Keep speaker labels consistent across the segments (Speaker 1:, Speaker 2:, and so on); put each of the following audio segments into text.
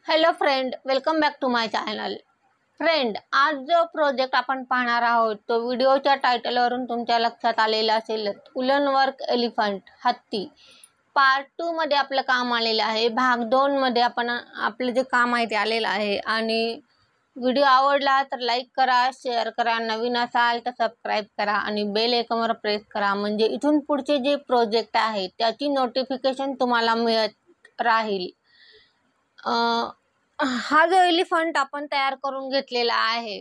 Speaker 1: Hello friend, welcome back to my channel. Friend, आज जो project आपण पाहणार आहोत तो व्हिडिओच्या टायटलवरून तुमच्या लक्षात आलेला असेल. उलन वर्क एलिफंट हत्ती. पार्ट 2 मध्ये आपलं काम आलेलं आहे. भाग 2 मध्ये आपण आपलं जे काम आहे ते आलेलं आहे. आणि व्हिडिओ आवडला तर लाईक करा, शेअर करा, नवीन असाल तर सबस्क्राईब करा आणि बेल आयकॉनवर प्रेस करा, म्हणजे इथून पुढचे जे प्रोजेक्ट आहे त्याची नोटिफिकेशन तुम्हाला मिळत राहील. हा जो एलिफंट आपण तयार करून घेतलेला आहे,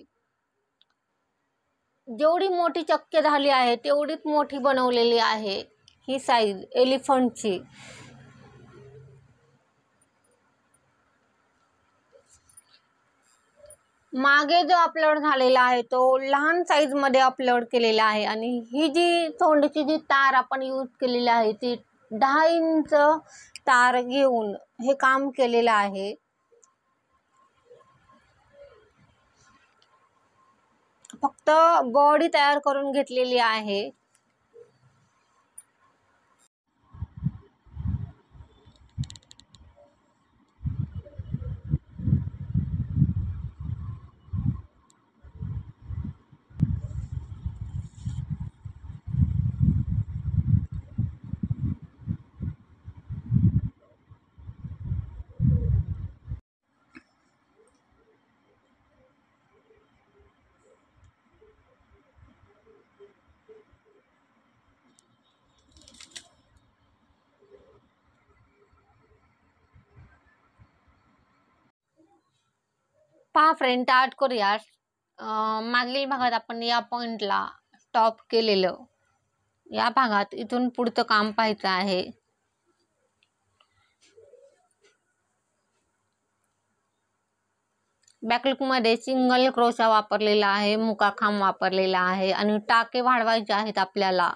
Speaker 1: जेवढी मोठी शक्य झाली आहे तेवढीच मोठी बनवलेली आहे ही साईज एलिफंटची. मागे जो अपलोड झालेला आहे तो लहान साईज मध्ये अपलोड केलेला आहे आणि ही जी तोंडची जी तार आपण यूज केलेली आहे ती 10 इंच तार घेऊन हे काम केलेलं आहे. फक्त बॉडी तयार करून घेतलेली आहे. पहा फ्रेंड, स्टार्ट करूया. मागील भागात आपण या पॉइंटला स्टॉप केलेलं. या भागात इथून पुढचं काम पाहायचं आहे. बॅकलुक मध्ये सिंगल क्रोशा वापरलेला आहे, मुकाखांब वापरलेला आहे आणि टाके वाढवायचे आहेत आपल्याला.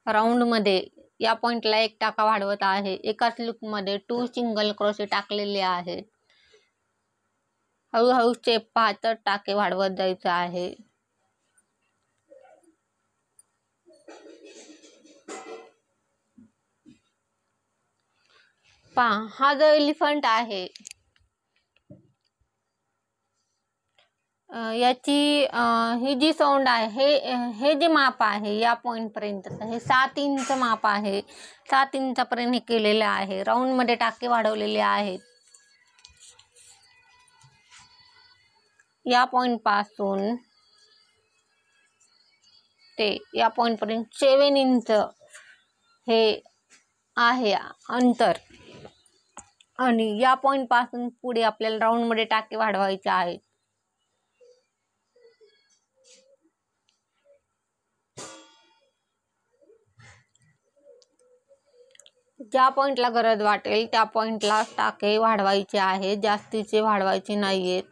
Speaker 1: राऊंड मध्ये या पॉइंटला एक टाका वाढवत आहे. एकाच लूप मध्ये 2 सिंगल क्रोशे टाकलेले आहेत. हळूहळू स्टेप पाहत टाके वाढवत जायचं आहे. पहा, हा जो एलिफंट आहे याची ही जी सोंड आहे हे जे माप आहे या पॉइंट पर्यंत हे 7 इंच माप आहे. 7 इंचापर्यंत हे केलेलं आहे. राऊंड मध्ये टाके वाढवलेले आहेत. या पॉइंट पासून ते या पॉइंट पर्यंत 7 इंच हे आहे अंतर. आणि या पॉइंट पासून पुढे आपल्याला राऊंड मध्ये टाके वाढवायचे आहेत. ज्या पॉइंटला गरज वाटेल त्या पॉइंटला टाके वाढवायचे आहे, जास्तीचे वाढवायचे नाहीयेत.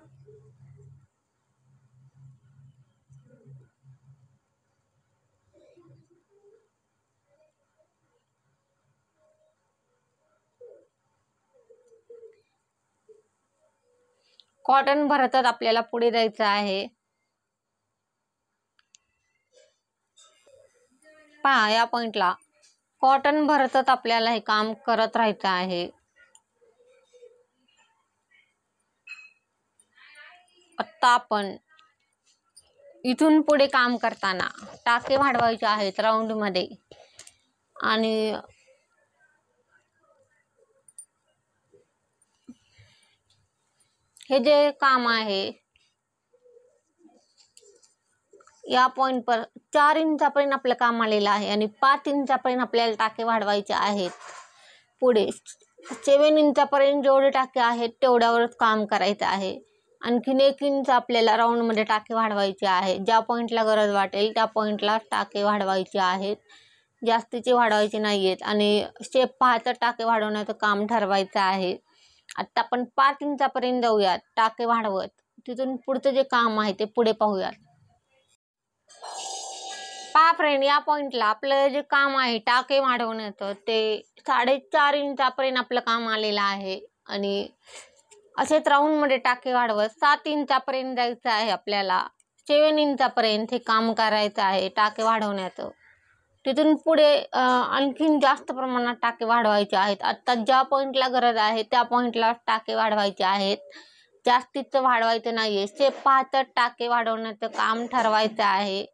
Speaker 1: कॉटन भरतच आपल्याला पुढे जायचं आहे. पहा, या पॉइंटला कॉटन भरतच आपल्याला हे काम करत राहायचं आहे. आता आपण इथून पुढे काम करताना टाके वाढवायचे आहेत राऊंड मध्ये. आणि हे जे काम आहे या पॉइंट पर 4 इंचापर्यंत आपलं काम आलेलं आहे आणि 5 इंचापर्यंत आपल्याला टाके वाढवायचे आहेत. पुढे 7 इंचापर्यंत जेवढे टाके आहेत तेवढ्यावरच काम करायचं आहे. आणखीन 1 इंच आपल्याला राऊंड मध्ये टाके वाढवायचे आहे. ज्या पॉइंटला गरज वाटेल त्या पॉइंटला टाके वाढवायचे आहेत, जास्तीचे वाढवायचे नाहीयेत. आणि स्टेप पाहत टाके वाढवण्याचं काम ठरवायचं आहे. आता आपण 5 इंचापर्यंत जाऊयात टाके वाढवत. तिथून पुढचं जे काम आहे ते पुढे पाहूयात. पहा फ्रेंड, या पॉइंटला आपलं जे काम आहे टाके वाढवण्याचं ते 4.5 इंचापर्यंत आपलं काम आलेलं आहे. आणि असेच राऊंड मध्ये टाके वाढवत 7 इंचापर्यंत जायचं आहे आपल्याला. 7 इंचापर्यंत हे काम करायचं आहे टाके वाढवण्याचं. तिथून पुढे आणखीन जास्त प्रमाणात टाके वाढवायचे आहेत. आता ज्या पॉईंटला गरज आहे त्या पॉईंटला टाके वाढवायचे आहेत, जास्तीचं वाढवायचं नाहीये. स्टेप पाहता टाके वाढवण्याचं काम ठरवायचं आहे.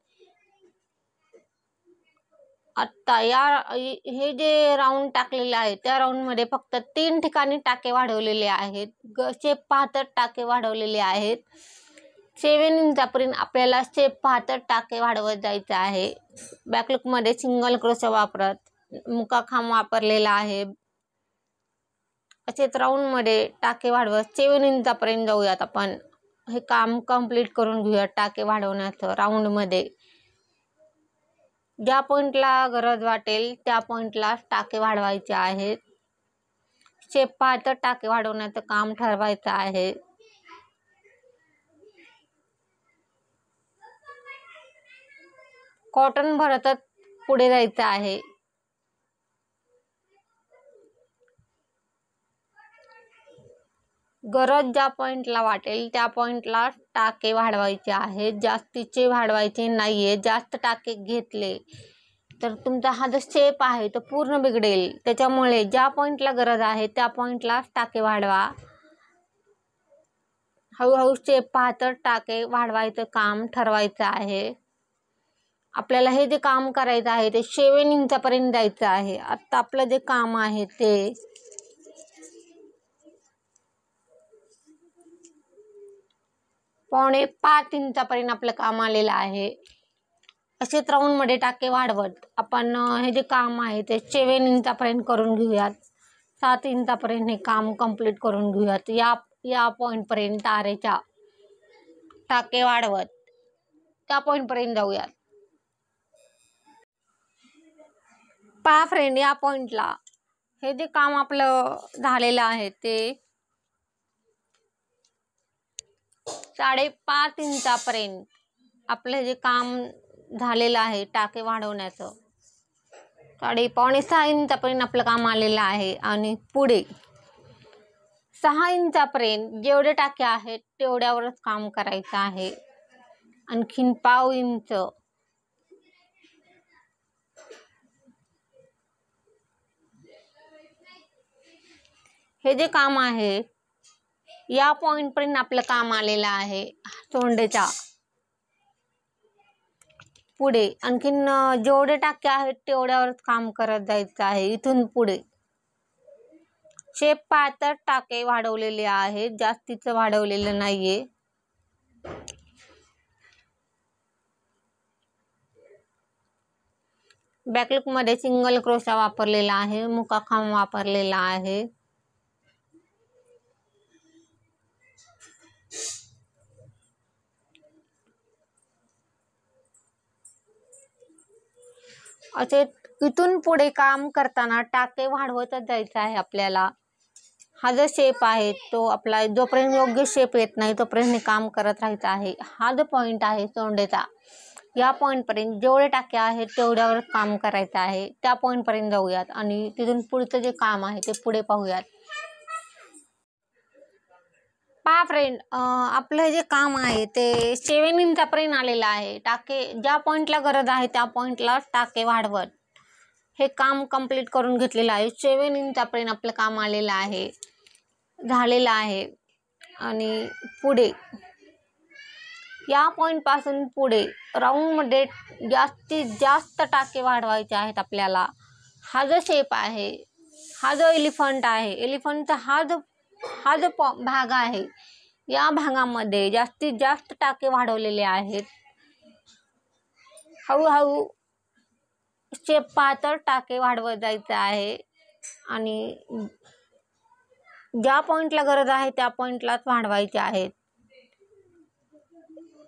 Speaker 1: आता हे जे राऊंड टाकलेले आहे त्या राऊंड मध्ये फक्त 3 ठिकाणी टाके वाढवलेले आहेत. स्टेप पाहता टाके वाढवलेले आहेत. 7 इंचापर्यंत आपल्याला स्टेप पाहता टाके वाढवत जायचं आहे. बॅकलुक मध्ये सिंगल क्रोशा वापरत मुकाखांब वापरलेला आहे. असेच राऊंड मध्ये टाके वाढवत 7 इंचापर्यंत जाऊयात. आपण हे काम कंप्लीट करून घेऊया. टाके वाढवण्याचं राऊंड मध्ये ज्या पॉईंटला गरज वाटेल त्या पॉईंटला टाके वाढवायचे आहेत. स्टेप पाहता टाके वाढवण्याचं काम ठरवायचं आहे. कॉटन भरतच पुढे जायचं आहे. गरज ज्या पॉईंटला वाटेल त्या पॉईंटला टाके वाढवायचे आहेत. जास्तीचे वाढवायचे नाहीये. जास्त टाके घेतले तर तुमचा हा जो शेप आहे तो पूर्ण बिघडेल. त्याच्यामुळे ज्या पॉईंटला गरज आहे त्या पॉईंटला टाके वाढवा. हळूहळू शेप पाहता टाके वाढवायचं काम ठरवायचं आहे. आपल्याला हे जे काम करायचं आहे ते 7 इंचापर्यंत जायचं आहे. आता आपलं जे काम आहे ते 4.5 इंचापर्यंत आपलं काम आलेलं आहे. असेच राऊंड मध्ये टाके वाढवत आपण हे जे काम आहे ते 7 इंचापर्यंत करून घेऊयात. 7 इंचापर्यंत हे काम कंप्लीट करून घेऊयात. या पॉईंट पर्यंत तारेच्या टाके वाढवत त्या पॉईंट पर्यंत जाऊयात. पहा फ्रेंड, या पॉईंटला हे जे काम आपलं झालेलं आहे ते 5.5 इंचापर्यंत आपलं जे काम झालेलं आहे टाके वाढवण्याचं 5.5-6 इंचापर्यंत आपलं काम आलेलं आहे. आणि पुढे 6 इंचापर्यंत जेवढे टाके आहेत तेवढ्यावरच काम करायचं आहे. आणखीन 0.5 इंच हे जे काम आहे या पॉइंट पर्यंत आपलं काम आलेलं आहे. सोंडेच्या पुढे आणखीन जेवढे टाके आहेत तेवढ्यावरच काम करत जायचं आहे. इथून पुढे शेप पाहता टाके वाढवलेले आहेत, जास्तीचं वाढवलेलं नाहीये. बॅकलुक मध्ये सिंगल क्रोशा वापरलेला आहे, मुकाखांब वापरलेला आहे. असे इथून पुढे काम करताना टाके वाढवतच जायचं आहे आपल्याला. हा जो शेप आहे तो आपला जोपर्यंत योग्य शेप येत नाही तोपर्यंत काम करत राहायचं आहे. हा जो पॉइंट आहे सोंडेचा, या पॉइंट पर्यंत जेवढे टाके आहेत तेवढ्यावर काम करायचं आहे. त्या पॉइंट पर्यंत जाऊयात आणि तिथून पुढचं जे काम आहे ते पुढे पाहूयात. पहा फ्रेंड, आपलं जे काम आहे ते 7 इंचापर्यंत आलेलं आहे. टाके ज्या पॉइंटला गरज आहे त्या पॉइंटला टाके वाढवत हे काम कंप्लीट करून घेतलेलं आहे. 7 इंचापर्यंत आपलं काम आलेलं आहे, झालेलं आहे. आणि पुढे या पॉइंट पासून पुढे राऊंड मध्ये जास्तीत जास्त टाके वाढवायचे आहेत आपल्याला. हा जो शेप आहे, हा जो एलिफंट आहे, एलिफंटचा हा जो भाग आहे, या भागामध्ये जास्तीत जास्त टाके वाढवलेले आहेत. हळूहळू शेप पाहता टाके वाढवत जायचं आहे. आणि ज्या पॉइंटला गरज आहे त्या पॉइंटलाच वाढवायचे आहेत.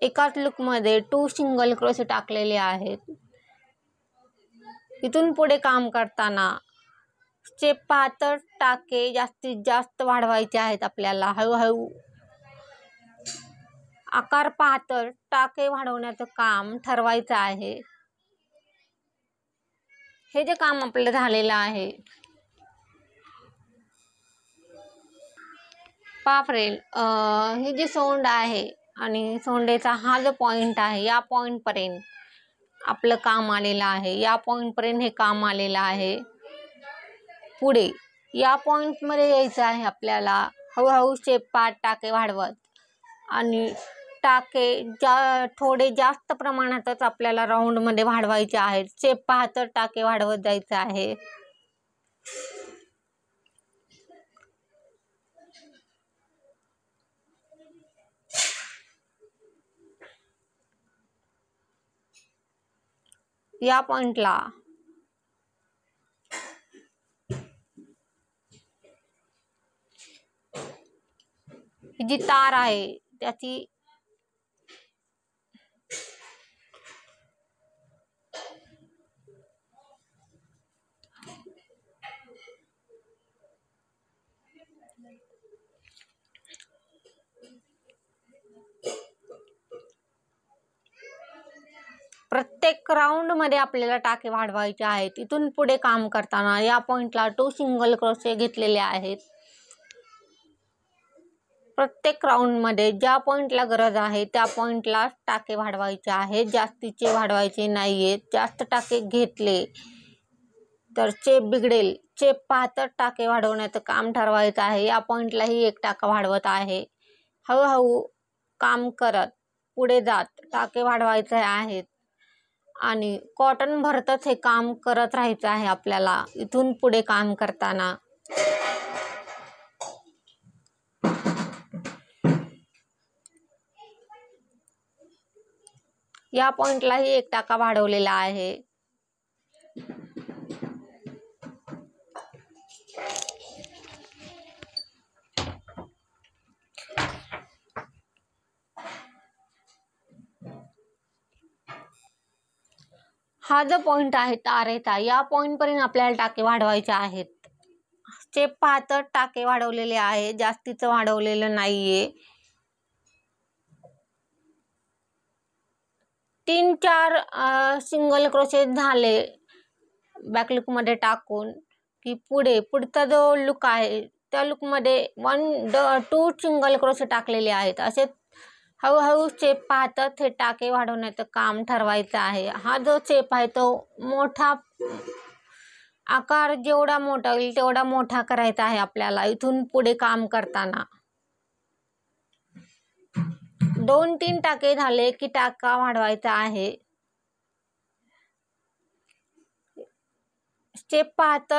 Speaker 1: एकाच लुक मध्ये 2 सिंगल क्रोशे टाकलेले आहेत. इथून पुढे काम करताना स्टेप पाहता टाके जास्तीत जास्त वाढवायचे आहेत आपल्याला. हळूहळू आकार पाहता टाके वाढवण्याचं काम ठरवायचं आहे. हे जे काम आपलं झालेलं आहे, पहा फ्रेंड, हे जे सोंड आहे आणि सोंडेचा हा जो पॉइंट आहे या पॉइंट पर्यंत आपलं काम आलेलं आहे, या पॉईंटपर्यंत हे काम आलेलं आहे. पुढे या पॉईंटमध्ये यायचं आहे आपल्याला. हळूहळू स्टेप 5 टाके वाढवत आणि टाके थोडे जास्त प्रमाणातच आपल्याला राऊंडमध्ये वाढवायचे आहेत. स्टेप 5 टाके वाढवत जायचं आहे. या पॉइंटला जी तार आहे त्याची प्रत्येक राऊंड मध्ये आपल्याला टाके वाढवायचे आहेत. इथून पुढे काम करताना या पॉइंटला 2 सिंगल क्रोशे घेतलेले आहेत. प्रत्येक राऊंड मध्ये ज्या पॉइंटला गरज आहे त्या पॉइंटला टाके वाढवायचे आहेत. जास्तीचे वाढवायचे नाहीयेत. जास्त टाके घेतले तर चेप बिघडेल. चेप 5 टाके वाढवण्याचं काम ठरवायचं आहे. या पॉइंटलाही 1 टाका वाढवत आहे. हळूहळू काम करत पुढे जात टाके वाढवायचे आहेत आणि कॉटन भरतच हे काम करत राहायचं आहे आपल्याला इथून पुढे काम करताना. या पॉइंटलाही 1 टाका वाढवलेला आहे. हा जो पॉइंट आहे तारेचा, या पॉइंट पर्यंत आपल्याला टाके वाढवायचे आहेत. स्टेप 5 टाके वाढवलेले आहे, जास्तीचं वाढवलेलं नाहीये. 3-4 सिंगल क्रोशे झाले बॅकलूक मध्ये टाकून की पुढचा जो लुक आहे त्या लुक मध्ये 1-2 सिंगल क्रोशे टाकलेले आहेत. असे हळूहळू स्टेप 5 हे टाके वाढवण्याचं काम ठरवायचं आहे. हा जो स्टेप आहे तो मोठा आकार जेवढा मोठा होईल तेवढा मोठा करायचा आहे आपल्याला इथून पुढे काम करताना. 2-3 टाके झाले की टाका वाढवायचा आहे. स्टेप 5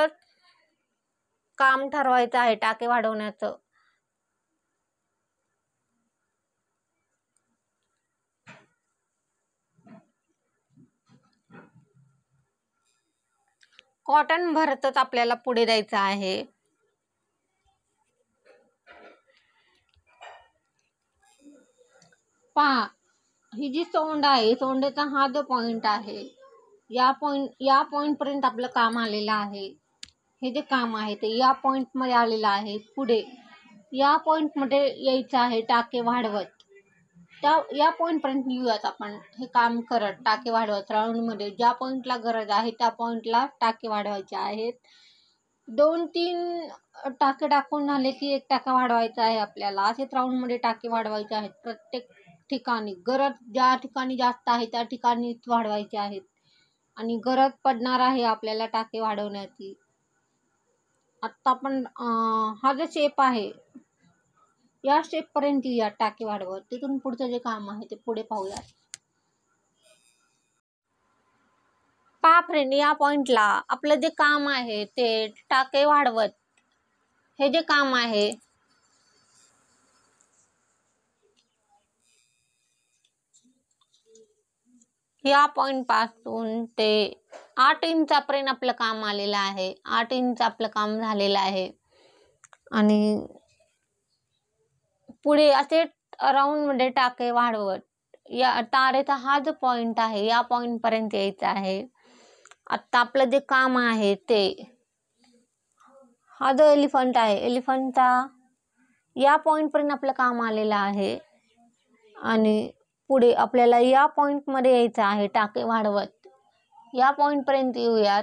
Speaker 1: काम ठरवायचं आहे टाके वाढवण्याचं. कॉटन भरतच आपल्याला पुढे जायचं आहे. पहा, ही जी सोंड आहे, सोंडेचा हा जो पॉइंट आहे, या पॉइंट पर्यंत आपलं काम आलेलं आहे. हे जे काम आहे ते या पॉइंट मध्ये आलेलं आहे. पुढे या पॉइंट मध्ये यायचं आहे टाके वाढवत. या पॉइंट पर्यंत येऊयात आपण हे काम करत टाके वाढवत. राऊंड मध्ये ज्या पॉइंटला गरज आहे त्या पॉइंटला टाके वाढवायचे आहेत. 2-3 टाके टाकून झाले की 1 टाका वाढवायचा आहे आपल्याला. असेच राऊंड मध्ये टाके वाढवायचे आहेत. प्रत्येक ठिकाणी गरज ज्या ठिकाणी जास्त आहे त्या ठिकाणी वाढवायचे आहेत आणि गरज पडणार आहे आपल्याला टाके वाढवण्याची. आता आपण हा जो शेप आहे या स्टेप पर्यंत या टाके वाढवत. तिथून पुढचं जे काम आहे ते पुढे पाहूया. पहा फ्रेंड, या पॉइंटला आपलं जे काम आहे ते टाके वाढवत हे जे काम आहे या पॉइंट पासून ते 8 इंचापर्यंत आपलं काम आलेलं आहे. 8 इंच आपलं काम झालेलं आहे आणि पुढे असे राऊंड मध्ये टाके वाढवत या तारेचा हा जो पॉइंट आहे या पॉइंट पर्यंत यायचं आहे. आता आपलं जे काम आहे ते हा जो एलिफंट आहे, एलिफंटचा या पॉइंट पर्यंत आपलं काम आलेलं आहे आणि पुढे आपल्याला या पॉइंट मध्ये यायचं आहे टाके वाढवत. या पॉइंट पर्यंत येऊयात.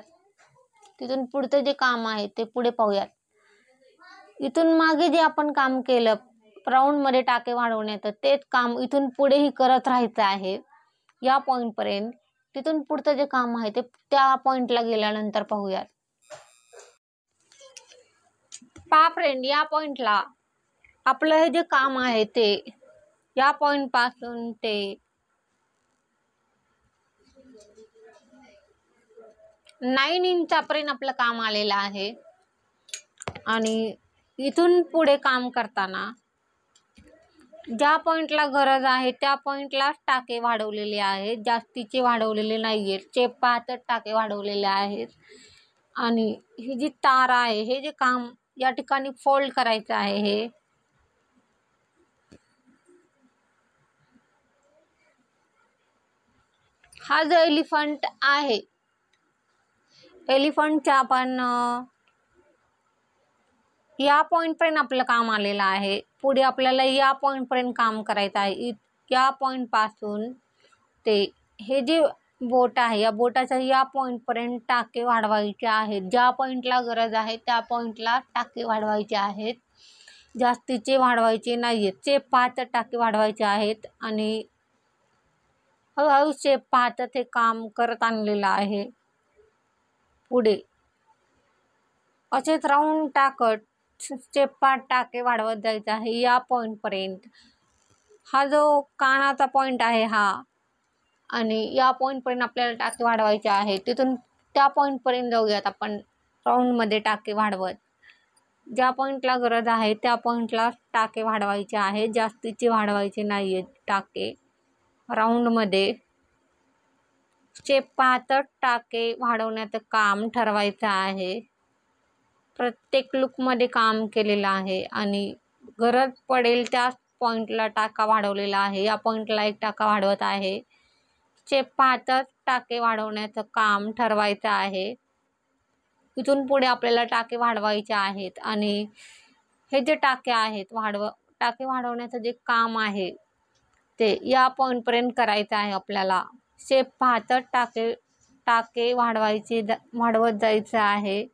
Speaker 1: तिथून पुढचं जे काम आहे ते पुढे पाहूयात. इथून मागे जे आपण काम केलं राऊंड मध्ये टाके वाढवण्याचं तेच काम इथून पुढेही करत राहायचं आहे या पॉइंट पर्यंत. तिथून पुढचं जे काम आहे ते त्या पॉइंटला गेल्यानंतर पाहूयात. पहा फ्रेंड, या पॉइंटला आपलं हे जे काम आहे ते या पॉइंट पासून ते 9 इंचापर्यंत आपलं काम आलेलं आहे. आणि इथून पुढे काम करताना ज्या पॉइंटला गरज आहे त्या पॉइंटला टाके वाढवलेले आहेत, जास्तीचे वाढवलेले नाहीयेत. चेप पाहतच टाके वाढवलेले आहेत. आणि ही जी तार आहे, हे जे काम या ठिकाणी फोल्ड करायचं आहे, हा जो एलिफंट आहे, एलिफंटच्या आपण या पॉइंट पर्यंत आपलं काम आलेलं आहे. पुढे आपल्याला या पॉइंट पर्यंत काम करायचं आहे. या पॉइंट पासून ते हे जे बोट आहे, या बोटाच्या या पॉइंट पर्यंत टाके वाढवायचे आहेत. ज्या पॉइंटला गरज आहे त्या पॉइंटला टाके वाढवायचे आहेत, जास्तीचे वाढवायचे नाहीयेत. चेप पाहत टाके वाढवायचे आहेत. आणि हळूहळू चेप पाहत हे काम करत आणलेलं आहे. पुढे असेच राऊंड टाकत स्टेप पार्ट टाके वाढवत जायचं आहे या पॉइंट पर्यंत. हा जो कानाचा पॉइंट आहे हा, आणि या पॉइंट पर्यंत आपल्याला टाके वाढवायचे आहे. तिथून त्या पॉइंट पर्यंत जाऊयात आपण राऊंड मध्ये टाके वाढवत. ज्या पॉइंटला गरज आहे त्या पॉइंटला टाके वाढवायचे आहे, जास्तीचे वाढवायचे नाहीये टाके. राऊंड मध्ये स्टेप पाहत टाके वाढवण्याचं काम ठरवायचं आहे. प्रत्येक लुकमध्ये काम केलेलं आहे आणि गरज पडेल त्या पॉइंटला टाका वाढवलेला आहे. या पॉइंटला एक टाका वाढवत आहे. स्टेप पाहतच टाके वाढवण्याचं काम ठरवायचं आहे. इथून पुढे आपल्याला टाके वाढवायचे आहेत. आणि हे जे टाके आहेत, टाके वाढवण्याचं जे काम आहे ते या पॉइंट पर्यंत करायचं आहे आपल्याला. स्टेप पाहतच टाके वाढवत जायचं आहे.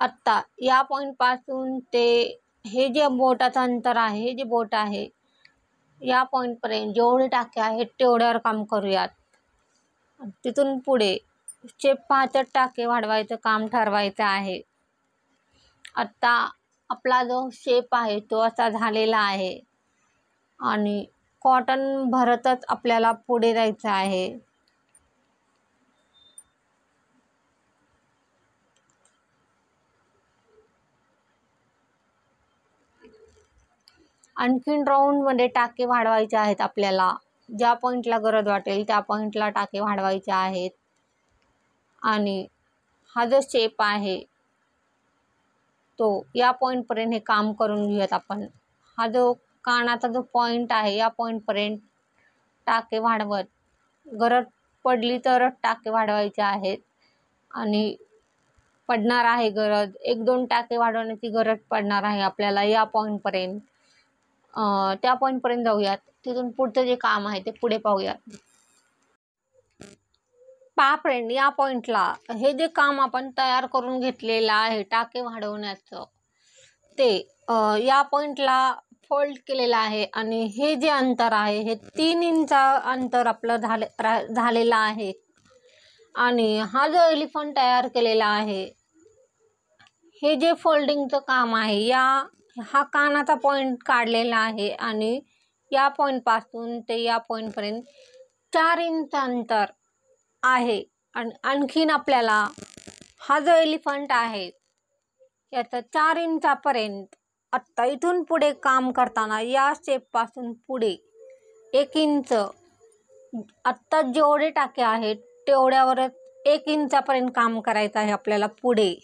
Speaker 1: आत्ता या पॉइंट पासून ते हे जे बोटाचं अंतर आहे, हे जे बोट आहे, या पॉइंट पर्यंत जेवढे टाके आहेत तेवढ्यावर काम करूयात. तिथून पुढे स्टेप पाहतच टाके वाढवायचं काम ठरवायचं आहे. आत्ता आपला जो शेप आहे तो असा झालेला आहे आणि कॉटन भरतच आपल्याला पुढे जायचं आहे. आणखीन राऊंड मध्ये टाके वाढवायचे आहेत आपल्याला. ज्या पॉइंटला गरज वाटेल त्या पॉइंटला टाके वाढवायचे आहेत. आणि हा जो शेप आहे तो या पॉइंट पर्यंत हे काम करून घेऊयात आपण. हा जो कानाचा जो पॉइंट आहे या पॉइंट पर्यंत टाके वाढवत, गरज पडली तरच टाके वाढवायचे आहेत. आणि पडणार आहे गरज, 1-2 टाके वाढवण्याची गरज पडणार आहे आपल्याला या पॉइंट पर्यंत. त्या पॉइंट पर्यंत जाऊयात. तिथून पुढचं जे काम आहे ते पुढे पाहूयात. पहा फ्रेंड, या पॉइंटला हे जे काम आपण तयार करून घेतलेलं आहे टाके वाढवण्याचं, ते या पॉइंटला फोल्ड केलेलं आहे. आणि हे जे अंतर आहे हे 3 इंच अंतर आपलं झालेलं आहे. आणि हा जो एलिफंट तयार केलेला आहे, हे जे फोल्डिंगचं काम आहे, हा कानाचा पॉइंट काढलेला आहे. आणि या पॉइंट पासून ते या पॉइंट पर्यंत 4 इंच अंतर आहे. आणि आणखीन आपल्याला हा जो एलिफंट आहे याचा 4 इंचापर्यंत आत्ता इथून पुढे काम करताना या स्टेप पासून पुढे 1 इंच, आत्ता जेवढे टाके आहेत तेवढ्यावरच 1 इंचापर्यंत काम करायचं आहे आपल्याला पुढे.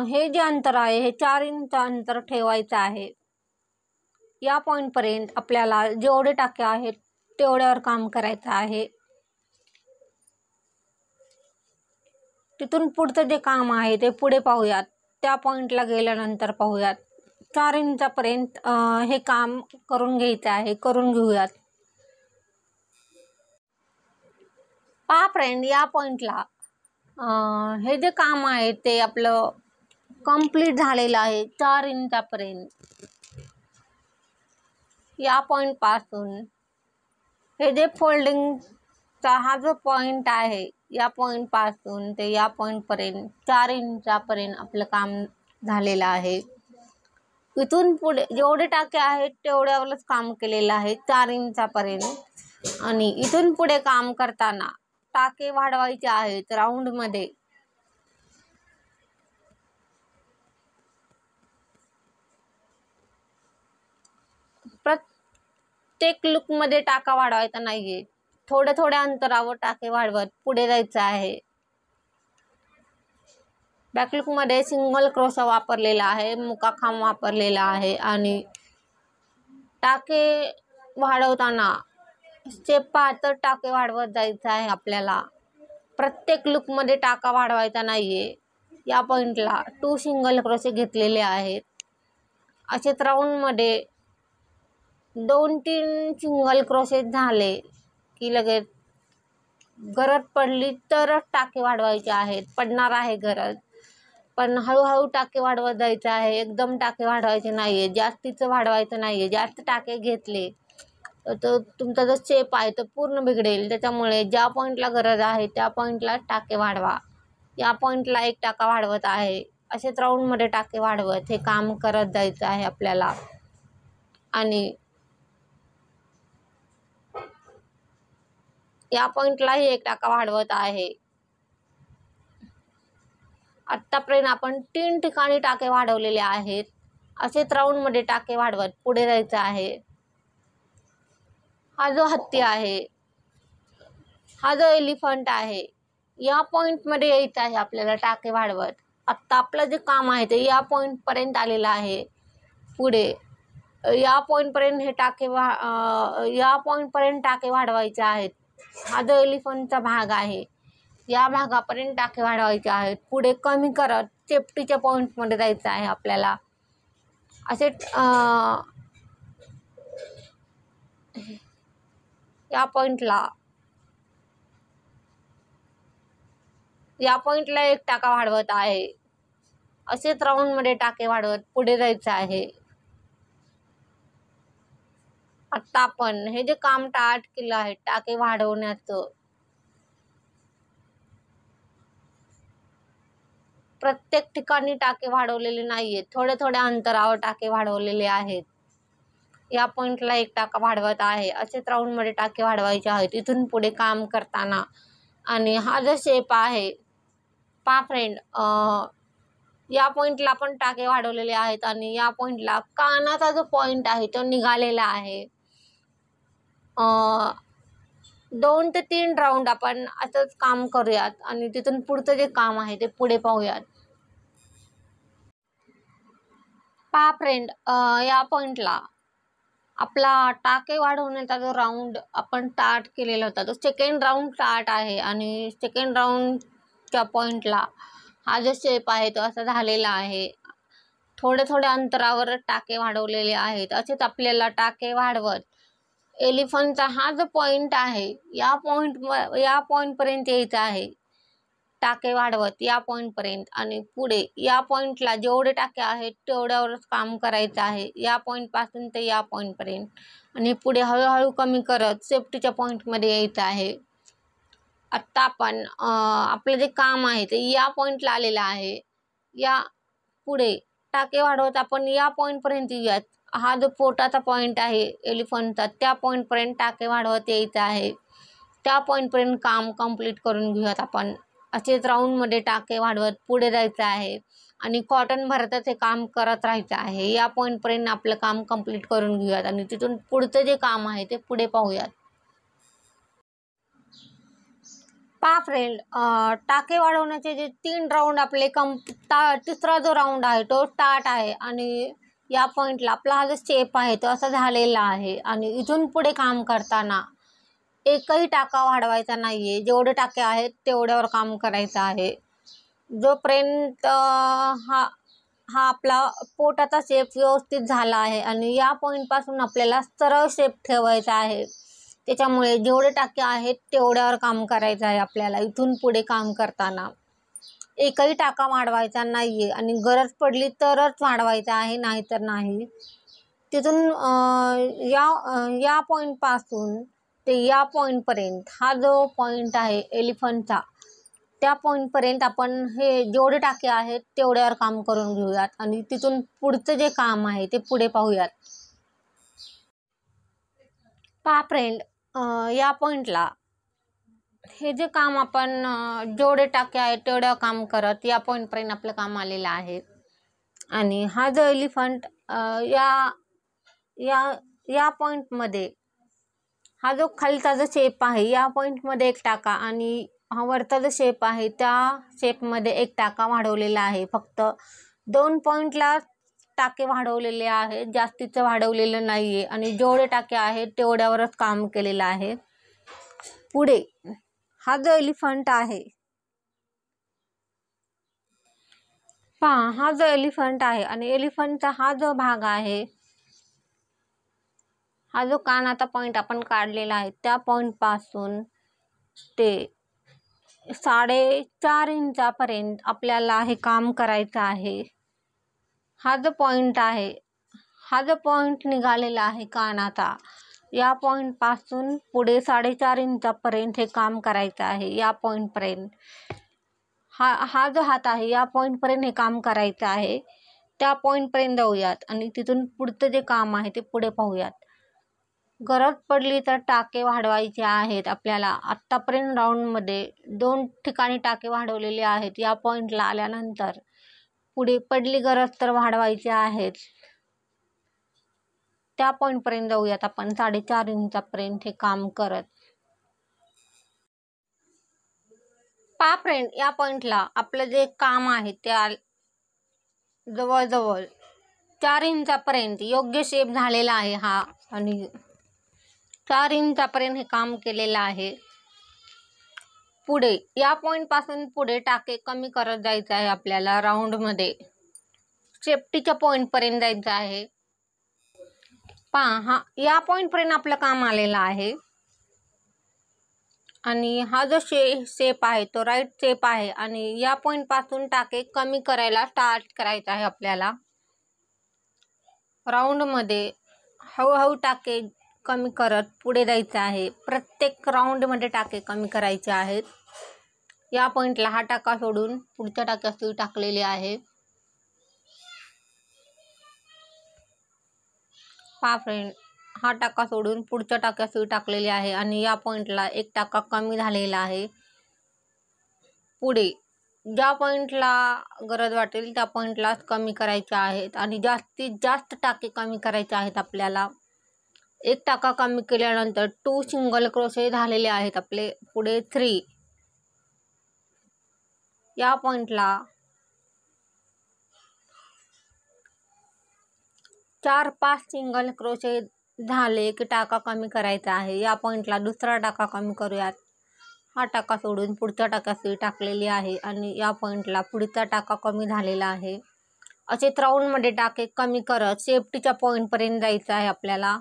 Speaker 1: हे जे अंतर आहे हे 4 इंच अंतर ठेवायचं आहे. या पॉइंट पर्यंत आपल्याला जेवढे टाके आहेत तेवढ्यावर काम करायचं आहे. तिथून पुढचं जे काम आहे ते पुढे पाहूयात. त्या पॉइंटला गेल्यानंतर पाहूयात. 4 इंचापर्यंत हे काम करून घ्यायचं आहे, करून घेऊयात. पहा फ्रेंड, या पॉइंटला हे जे काम आहे ते आपलं कंप्लीट झालेलं आहे 4 इंचापर्यंत. या पॉईंटपासून हे जे फोल्डिंगचा हा जो पॉईंट आहे, या पॉईंटपासून ते या पॉईंटपर्यंत 4 इंचापर्यंत आपलं काम झालेलं आहे. इथून पुढे जेवढे टाके आहेत तेवढ्यावरच काम केलेलं आहे 4 इंचापर्यंत. आणि इथून पुढे काम करताना टाके वाढवायचे आहेत राऊंडमध्ये. प्रत्येक लूकमध्ये टाका वाढवायचा नाहीये, थोड्या थोड्या अंतरावर टाके वाढवत पुढे जायचं आहे. बॅकलूकमध्ये सिंगल क्रोशा वापरलेला आहे, मुकाखांब वापरलेला आहे आणि टाके वाढवताना स्टेप पाहत टाके वाढवत जायचं आहे आपल्याला. प्रत्येक लूकमध्ये टाका वाढवायचा नाहीये. या पॉईंटला 2 सिंगल क्रोशे घेतलेले आहेत. असेच राऊंडमध्ये 2-3 सिंगल क्रोशे झाले की लगेच गरज पडली तरच टाके वाढवायचे आहेत. पडणार आहे गरज, पण हळूहळू टाके वाढवत जायचं आहे. एकदम टाके वाढवायचे नाहीये, जास्तीचं वाढवायचं नाहीये. जास्त टाके घेतले तर तुमचा जो शेप आहे तो पूर्ण बिघडेल. त्याच्यामुळे ज्या पॉईंटला गरज आहे त्या पॉईंटला टाके वाढवा. या पॉईंटला 1 टाका वाढवत आहे. असेच राऊंडमध्ये टाके वाढवत हे काम करत जायचं आहे आपल्याला. आणि या पॉईंटलाही 1 टाका वाढवत आहे. आत्तापर्यंत आपण 3 ठिकाणी टाके वाढवलेले आहेत. असेच राऊंडमध्ये टाके वाढवत पुढे जायचं आहे. हा जो हत्ती आहे, हा जो एलिफंट आहे, या पॉईंटमध्ये यायचं आहे आपल्याला टाके वाढवत. आत्ता आपलं जे काम आहे ते या पॉईंटपर्यंत आलेलं आहे. पुढे या पॉईंटपर्यंत हे टाके या पॉईंटपर्यंत टाके वाढवायचे आहेत. हा जो एलिफंटचा भाग आहे, या भागापर्यंत टाके वाढवायचे आहेत. पुढे कमी करत सेफ्टीच्या पॉईंटमध्ये जायचं आहे आपल्याला. असे या पॉईंटला 1 टाका वाढवत आहे. असेच राऊंडमध्ये टाके वाढवत पुढे जायचं आहे. आता आपण हे जे काम स्टार्ट केलं आहे टाके वाढवण्याचं, प्रत्येक ठिकाणी टाके वाढवलेले नाहीयेत, थोड्या थोड्या अंतरावर टाके वाढवलेले आहेत. या पॉईंटला 1 टाका वाढवत आहे. असेच राऊंडमध्ये टाके वाढवायचे आहेत इथून पुढे काम करताना. आणि हा जो शेप आहे पहा फ्रेंड, या पॉईंटला पण टाके वाढवलेले आहेत आणि या पॉईंटला कानाचा जो पॉईंट आहे तो निघालेला आहे. 2 ते 3 राऊंड आपण असंच काम करूयात आणि तिथून पुढचं जे काम आहे ते पुढे पाहूयात. पहा फ्रेंड, या पॉईंटला आपला टाके वाढवण्याचा जो राऊंड आपण स्टार्ट केलेला होता तो सेकंड राऊंड स्टार्ट आहे. आणि सेकंड राऊंडच्या पॉईंटला हा जो शेप आहे तो असा झालेला आहे. थोड्या थोड्या अंतरावर टाके वाढवलेले आहेत. असेच आपल्याला टाके वाढवत एलिफंटचा हा जो पॉईंट आहे या पॉईंटपर्यंत यायचं आहे. टाके वाढवत या पॉईंटपर्यंत आणि पुढे या पॉईंटला जेवढे टाके आहेत तेवढ्यावरच काम करायचं आहे. या पॉईंटपासून ते या पॉईंटपर्यंत आणि पुढे हळूहळू कमी करत सेफ्टीच्या पॉईंटमध्ये यायचं आहे. आत्ता आपण आपलं जे काम आहे ते या पॉईंटला आलेलं आहे. या पुढे टाके वाढवत आपण या पॉईंटपर्यंत येऊयात. हा जो पोटाचा पॉईंट आहे एलिफंटचा त्या पॉईंटपर्यंत टाके वाढवत यायचं आहे. त्या पॉईंटपर्यंत काम कंप्लीट करून घेऊयात आपण. असेच राऊंडमध्ये टाके वाढवत पुढे जायचं आहे आणि कॉटन भरतच हे काम करत राहायचं आहे. या पॉईंटपर्यंत आपलं काम कंप्लीट करून घेऊयात आणि तिथून पुढचं जे काम आहे ते पुढे पाहूयात. पहा फ्रेंड, टाके वाढवण्याचे जे 3 राऊंड आपले तिसरा जो राऊंड आहे तो स्टार्ट आहे. आणि या पॉईंटला आपला हा जो शेप आहे तो असा झालेला आहे. आणि इथून पुढे काम करताना एकही टाका वाढवायचा नाहीये. जेवढे टाके आहेत तेवढ्यावर काम करायचं आहे. जोपर्यंत हा आपला पोटाचा शेप व्यवस्थित झाला आहे आणि या पॉईंटपासून आपल्याला सरळ शेप ठेवायचा आहे. त्याच्यामुळे जेवढे टाके आहेत तेवढ्यावर काम करायचं आहे आपल्याला. इथून पुढे काम करताना एकही टाका वाढवायचा नाहीये आणि गरज पडली तरच वाढवायचा आहे, नाहीतर नाही. तिथून या पॉईंटपासून ते या पॉईंटपर्यंत हा जो पॉईंट आहे एलिफंटचा, त्या पॉईंटपर्यंत आपण हे जेवढे टाके आहेत तेवढ्यावर काम करून घेऊयात आणि तिथून पुढचं जे काम आहे ते पुढे पाहूयात. पहा फ्रेंड, या पॉईंटला हे जे काम आपण जेवढे टाके आहेत तेवढं काम करत या पॉईंटपर्यंत आपलं काम आलेलं आहे. आणि हा जो एलिफंट या या या पॉईंटमध्ये हा जो खालचा जो शेप आहे या पॉईंटमध्ये एक टाका आणि हा वरचा जो शेप आहे त्या शेपमध्ये एक टाका वाढवलेला आहे. फक्त 2 पॉईंटला टाके वाढवलेले आहेत, जास्तीचं वाढवलेलं नाही आहे आणि जेवढे टाके आहेत तेवढ्यावरच काम केलेलं आहे. पुढे हा जो एलिफंट आहे, पहा हा जो एलिफंट आहे आणि एलिफंटचा हा जो भाग आहे, हा जो कानाचा पॉईंट आपण काढलेला आहे त्या पॉईंटपासून ते 4.5 इंचापर्यंत आपल्याला हे काम करायचं आहे. हा जो पॉईंट आहे, हा जो पॉईंट निघालेला आहे कानाचा, या पॉईंटपासून पुढे 4.5 इंचापर्यंत हे काम करायचं आहे. या पॉईंटपर्यंत हा जो हात आहे या पॉईंटपर्यंत हे काम करायचं आहे. त्या पॉईंटपर्यंत जाऊयात आणि तिथून पुढचं जे काम आहे ते पुढे पाहूयात. गरज पडली तर टाके वाढवायचे आहेत आपल्याला. आत्तापर्यंत राऊंडमध्ये 2 ठिकाणी टाके वाढवलेले आहेत. या पॉईंटला आल्यानंतर पुढे पडली गरज तर वाढवायचे आहेत. त्या पॉईंटपर्यंत जाऊयात आपण 4.5 इंचापर्यंत हे काम करत. पहा फ्रेंड, या पॉईंटला आपलं जे काम आहे त्या जवळजवळ 4 इंचापर्यंत योग्य शेप झालेला आहे हा आणि 4 इंचापर्यंत हे काम केलेलं आहे. पुढे या पॉईंटपासून पुढे टाके कमी करत जायचं आहे आपल्याला. राऊंडमध्ये सेफ्टीच्या पॉईंटपर्यंत जायचं आहे. पहा हा या पॉईंटपर्यंत आपलं काम आलेलं आहे आणि हा जो शेप आहे तो राईट शेप आहे आणि या पॉईंटपासून टाके कमी करायला स्टार्ट करायचं आहे आपल्याला. राऊंडमध्ये हळूहळू टाके कमी करत पुढे जायचं आहे. प्रत्येक राऊंडमध्ये टाके कमी करायचे आहेत. या पॉईंटला हा टाका सोडून पुढच्या टाक्यात सुई टाकलेली आहे. पहा फ्रेंड, हा टाका सोडून पुढच्या टाक्यात सुई टाकलेली आहे आणि या पॉईंटला एक टाका कमी झालेला आहे. पुढे ज्या पॉईंटला गरज वाटेल त्या पॉईंटलाच कमी करायचे आहेत आणि जास्तीत जास्त टाके कमी करायचे आहेत आपल्याला. एक टाका कमी केल्यानंतर 2 सिंगल क्रोशे झालेले आहेत आपले. पुढे 3 या पॉईंटला 4-5 सिंगल क्रोशे झाले की टाका कमी करायचा आहे. या पॉईंटला दुसरा टाका कमी करूयात. हा टाका सोडून पुढच्या टाक्यात सुई टाकलेली आहे आणि या पॉईंटला पुढचा टाका कमी झालेला आहे. असे राऊंडमध्ये टाके कमी करत सेफ्टीच्या पॉईंटपर्यंत जायचं आहे आपल्याला.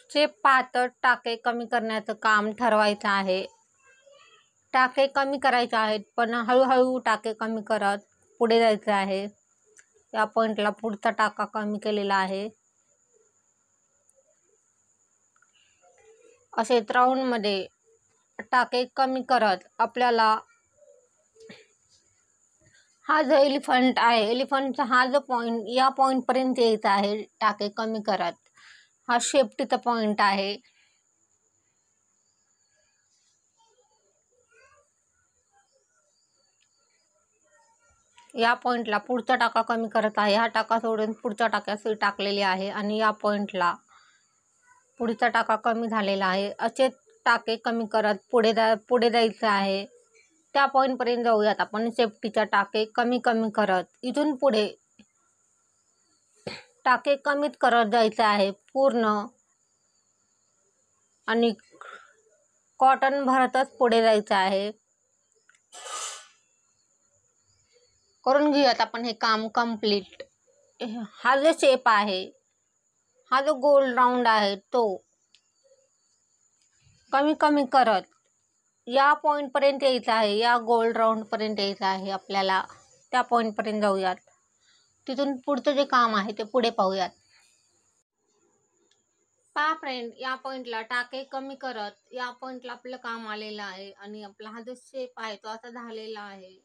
Speaker 1: शेप पाहत टाके कमी करण्याचं काम ठरवायचं आहे. टाके कमी करायचे आहेत पण हळूहळू टाके कमी करत पुढे जायचं आहे. या पॉईंटला पुढचा टाका कमी केलेला आहे. असे राऊंडमध्ये टाके कमी करत आपल्याला हा जो एलिफंट आहे, एलिफंटचा हा जो पॉईंट या पॉईंटपर्यंत यायचा आहे टाके कमी करत. हा सेफ्टीचा पॉईंट आहे. या पॉईंटला पुढचा टाका कमी करत आहे. हा टाका सोडून पुढच्या टाक्यात सुई टाकलेली आहे आणि या पॉईंटला पुढचा टाका कमी झालेला आहे. असे टाके कमी करत पुढे जायचं आहे. त्या पॉईंटपर्यंत जाऊयात आपण सेफ्टीच्या टाके कमी करत. इथून पुढे टाके कमीत करत जायचं आहे पूर्ण आणि कॉटन भरतच पुढे जायचं आहे. करून घेऊयात आपण हे काम कंप्लीट. हा जो शेप आहे, हा जो गोल राऊंड आहे तो कमी करत या पॉईंटपर्यंत यायचा आहे. या गोल राऊंडपर्यंत यायचं आहे आपल्याला. त्या पॉईंटपर्यंत जाऊयात. तिथून पुढचं जे काम आहे ते पुढे पाहूयात. पहा फ्रेंड, या पॉईंटला टाके कमी करत या पॉईंटला आपलं काम आलेलं आहे आणि आपला हा जो शेप आहे तो असा झालेला आहे.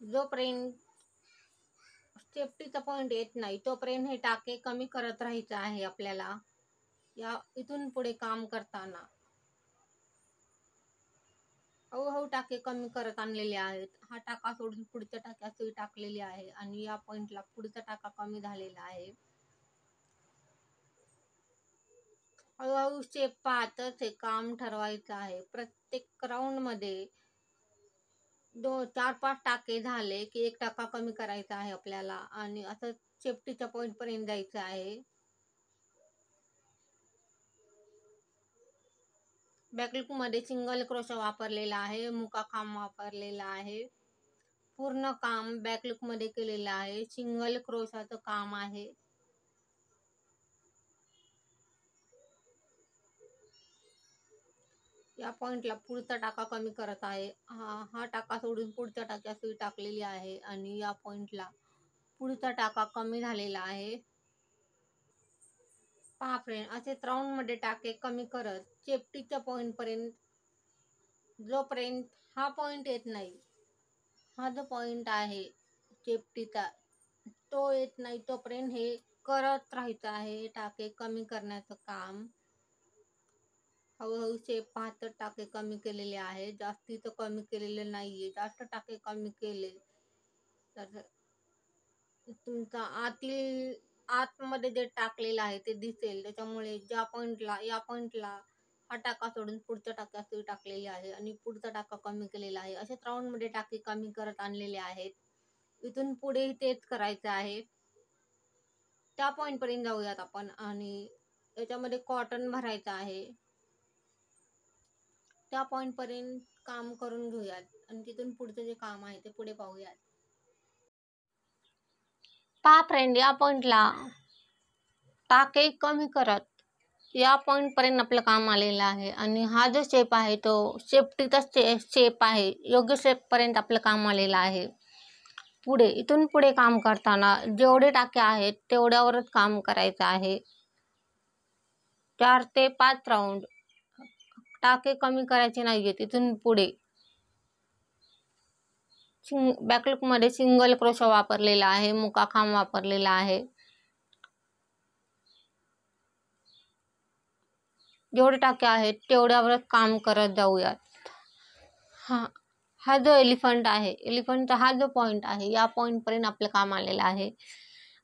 Speaker 1: जोपर्यंत सेफ्टीचा पॉईंट येत नाही तोपर्यंत हे टाके कमी करत राहायचं आहे आपल्याला. या इथून पुढे काम करताना हळूहळू टाके कमी करत आणलेले आहेत. हा टाका सोडून पुढच्या टाक्यात सुई टाकलेली आहे आणि या पॉईंटला पुढचा टाका कमी झालेला आहे. हळूहळू स्टेप पाहतच हे काम ठरवायचं आहे. प्रत्येक राऊंड मध्ये 4-5 टाके झाले की एक टाका कमी करायचा आहे आपल्याला आणि असं सेफ्टीच्या पॉईंट पर्यंत जायचं आहे. बॅकलूक मध्ये सिंगल क्रोशा वापरलेला आहे, मुका खांब वापरलेला आहे. पूर्ण काम बॅकलूक मध्ये केलेलं आहे. सिंगल क्रोशाचं काम आहे. या पॉइंटला पुढचा टाका कमी करत आहे. हा टाका सोडून पुढच्या टाक्यात सुई टाकलेली आहे आणि या पॉइंटला पुढचा टाका कमी झालेला आहे. पहा फ्रेंड, असे राऊंड मध्ये टाके कमी करत सेफ्टीच्या पॉइंट पर्यंत जोपर्यंत हा पॉइंट येत नाही, हा जो पॉइंट आहे सेफ्टीचा तो येत नाही तोपर्यंत हे करत राहायचं आहे. टाके कमी करण्याचं काम हळूहळू शेप पाहत टाके कमी केलेले आहे. जास्तीचं कमी केलेलं नाहीये. जास्त टाके कमी केले तर तुमचा आतमध्ये जे टाकलेलं आहे ते दिसेल. त्याच्यामुळे या पॉइंटला हा टाका सोडून पुढच्या टाक्यात सुई टाकलेली आहे आणि पुढचा टाका कमी केलेला आहे. असे राऊंड मध्ये टाके कमी करत आणलेले आहेत. इथून पुढे तेच करायचं आहे. त्या पॉइंट पर्यंत जाऊयात आपण आणि याच्यामध्ये कॉटन भरायचं आहे. त्या पॉइंट पर्यंत काम करून घेऊयात आणि तिथून पुढचं जे काम आहे ते पुढे पाहूयात. पहा फ्रेंड, या पॉइंटला टाके कमी करत या पॉइंट पर्यंत आपलं काम आलेलं आहे आणि हा जो शेप आहे तो सेफ्टीचा शेप आहे. योग्य शेप पर्यंत आपलं काम आलेलं आहे. इथून पुढे काम करताना जेवढे टाके आहेत तेवढ्यावरच काम करायचं आहे. 4 ते 5 राऊंड टाके कमी करायचे नाहीये. तिथून पुढे बॅकलूक मध्ये सिंगल क्रोशा वापरलेला आहे, मुका खांब वापरलेला आहे. जेवढे टाके आहेत तेवढ्यावरच काम करत जाऊयात. हा जो एलिफंट आहे, एलिफंटचा हा जो पॉइंट आहे या पॉइंट पर्यंत आपलं काम आलेलं आहे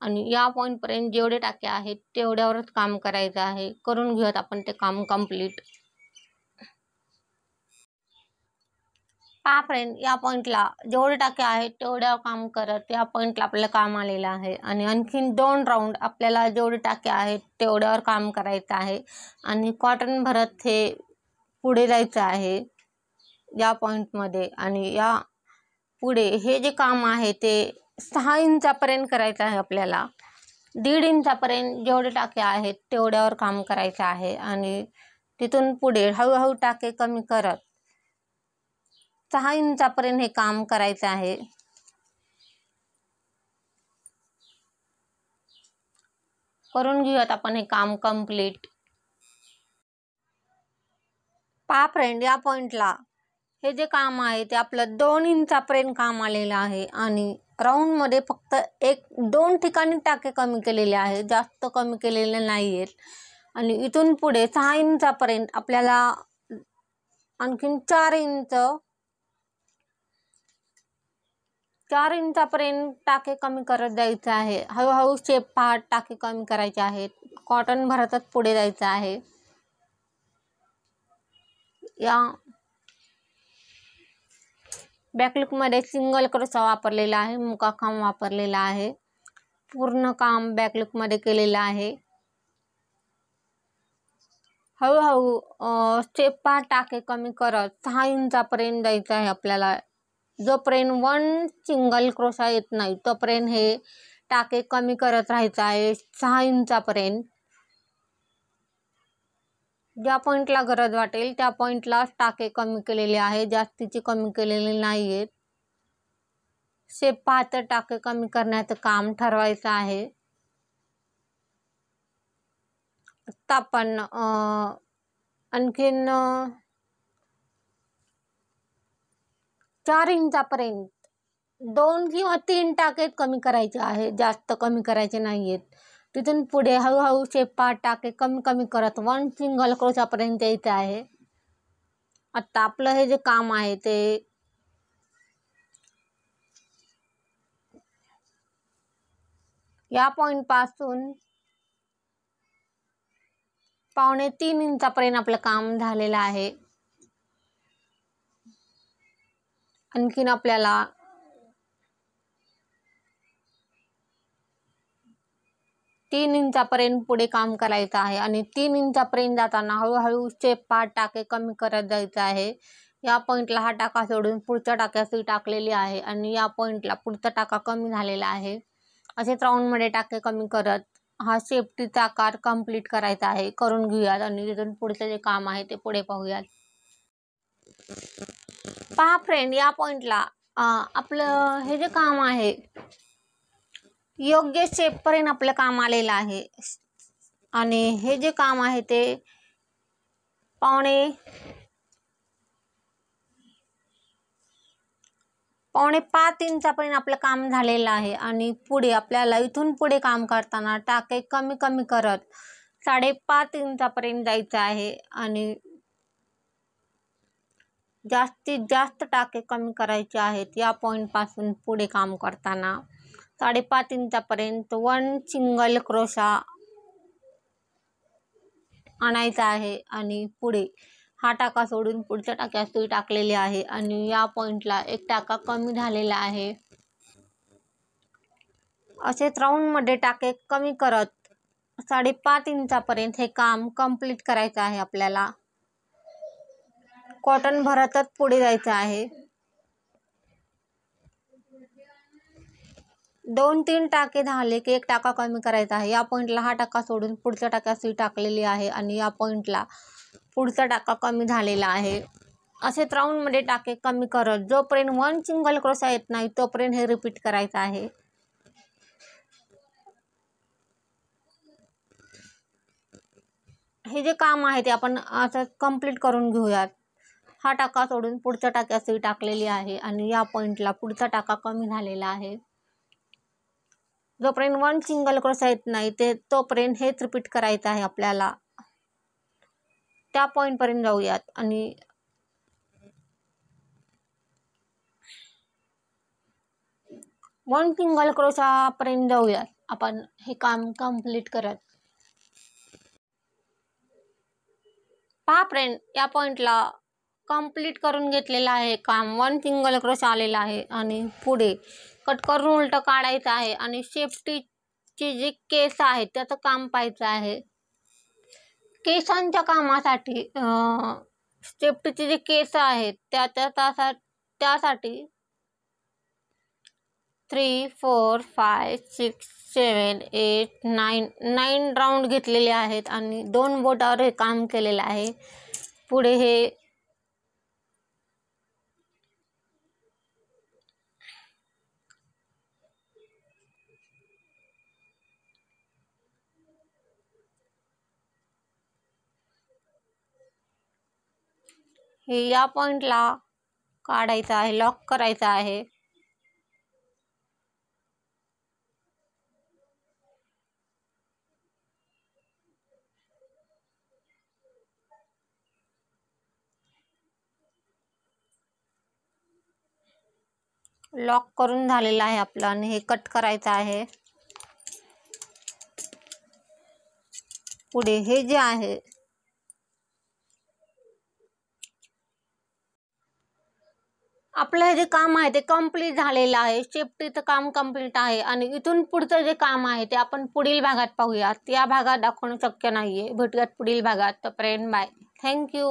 Speaker 1: आणि या पॉइंट पर्यंत जेवढे टाके आहेत तेवढ्यावरच काम करायचं आहे. करून घेऊयात आपण ते काम कंप्लीट. पहा फ्रेंड, या पॉइंटला जेवढे टाके आहेत तेवढ्या काम करत या पॉइंटला आपलं काम आलेलं आहे आणि आणखीन 2 राऊंड आपल्याला जेवढे टाके आहेत तेवढ्यावर काम करायचं आहे आणि कॉटन भरत हे पुढे जायचं आहे या पॉइंटमध्ये. आणि या पुढे हे जे काम आहे ते 6 इंचापर्यंत करायचं आहे आपल्याला. 1.5 इंचापर्यंत जेवढे टाके आहेत तेवढ्यावर काम करायचं आहे आणि तिथून पुढे हळूहळू टाके कमी करत 6 इंचापर्यंत हे काम करायचं आहे. करून घेऊयात आपण हे काम कंप्लीट. पहा फ्रेंड, या पॉइंटला हे जे काम आहे ते आपलं 2 इंचापर्यंत काम आलेलं आहे आणि राऊंड मध्ये फक्त 1-2 ठिकाणी टाके कमी केलेले आहेत, जास्त कमी केलेले नाहीयेत. आणि इथून पुढे 6 इंचापर्यंत आपल्याला आणखीन 4 इंचापर्यंत टाके कमी करत जायचं आहे. हळूहळू शेप पाहत टाके कमी करायचे आहेत. कॉटन भरतच पुढे जायचं आहे. या बॅकलूक मध्ये सिंगल क्रोशा वापरलेला आहे, मुका खांब वापरलेला आहे. पूर्ण काम बॅकलूक मध्ये केलेलं आहे. हळूहळू स्टेप पाहत टाके कमी करत 6 इंचापर्यंत जायचं आहे आपल्याला. जोपर्यंत 1 सिंगल क्रोशा येत नाही तोपर्यंत हे टाके कमी करत राहायचं आहे 6 इंचापर्यंत. ज्या पॉईंटला गरज वाटेल त्या पॉईंटला टाके कमी केलेले आहे, जास्तीचे कमी केलेले नाही आहेत. शेप पाहता टाके कमी करण्याचं काम ठरवायचं आहे. आता आपण आणखीन 4 इंचापर्यंत 2 किंवा 3 टाके कमी करायचे आहे, जास्त कमी करायचे नाही आहेत. तिथून पुढे हळूहळू शेप पाहत टाके कमी कमी करत 1 सिंगल क्रोशापर्यंत यायचं आहे. आता आपलं हे जे काम आहे ते या पॉईंटपासून 2.25 इंचापर्यंत आपलं काम झालेलं आहे. आणखीन आपल्याला 3 इंचापर्यंत पुढे काम करायचं आहे आणि 3 इंचापर्यंत जाताना हळूहळू शेप पाहत टाके कमी करत जायचं आहे. या पॉईंटला हा टाका सोडून पुढच्या टाक्यात सुई टाकलेली आहे आणि या पॉईंटला पुढचा टाका कमी झालेला आहे. असेच राऊंडमध्ये टाके कमी करत हा शेपटीचा आकार कंप्लीट करायचा आहे. करून घेऊयात आणि तिथून पुढचं जे काम आहे ते पुढे पाहूयात. पहा फ्रेंड, या पॉईंटला आपलं हे जे काम आहे योग्य शेपपर्यंत आपलं काम आलेलं आहे आणि हे जे काम आहे ते 4.5 इंचापर्यंत आपलं काम झालेलं आहे आणि पुढे आपल्याला इथून पुढे काम करताना टाके कमी कमी करत 5.5 इंचापर्यंत जायचं आहे आणि जास्तीत जास्त टाके कमी करायचे आहेत. या पॉईंटपासून पुढे काम करताना 5.5 इंचापर्यंत 1 सिंगल क्रोशा आणायचा आहे आणि पुढे हा टाका सोडून पुढच्या टाक्यात सुई टाकलेली आहे आणि या पॉईंटला एक टाका कमी झालेला आहे. असेच राऊंडमध्ये टाके कमी करत 5.5 इंचापर्यंत हे काम कंप्लीट करायचं आहे. आपल्याला कॉटन भरतच पुढे जायचं आहे. 2-3 टाके झाले की एक टाका कमी करायचा आहे. या पॉईंटला हा टाका सोडून पुढच्या टाक्यात सुई टाकलेली आहे आणि या पॉईंटला पुढचा टाका कमी झालेला आहे. असेच राऊंडमध्ये टाके कमी करत जोपर्यंत 1 सिंगल क्रोशा येत नाही तोपर्यंत हे रिपीट करायचं आहे. हे जे काम आहे ते आपण असं कंप्लीट करून घेऊयात. हा टाका सोडून पुढच्या टाक्यात सुई टाकलेली आहे आणि या पॉईंटला पुढचा टाका कमी झालेला आहे. जोपर्यंत 1 सिंगल क्रोशा येत नाही तोपर्यंत हेच रिपीट करायचं आहे आपल्याला. त्या पॉईंटपर्यंत जाऊयात आणि 1 सिंगल क्रोशापर्यंत जाऊयात आपण हे काम कंप्लीट करत. पहा फ्रेंड, या पॉईंटला कंप्लीट करून घेतलेलं आहे काम. 1 सिंगल क्रोशा आलेला आहे आणि पुढे कट करून उलटं काढायचं आहे आणि शेपटीचे जे केस आहेत त्याचं काम पाहायचं आहे. केसांच्या कामासाठी शेपटीचे जे केस आहेत त्यासाठी 3, 4, 5, 6, 7, 8, 9 राऊंड घेतलेले आहेत आणि 2 बोटावर हे काम केलेलं आहे. पुढे हे या पॉईंटला काढायचं आहे, लॉक करायचं आहे. लॉक करून झालेलं आहे आपलं आणि हे कट करायचं आहे. पुढे हे जे आहे आपलं हे जे काम आहे ते कंप्लीट झालेलं आहे. शेपटीचं काम कंप्लीट आहे आणि इथून पुढचं जे काम आहे ते आपण पुढील भागात पाहूयात. या भागात दाखवणं शक्य नाहीये. भेटूयात पुढील भागात. तोपर्यंत बाय. थँक्यू.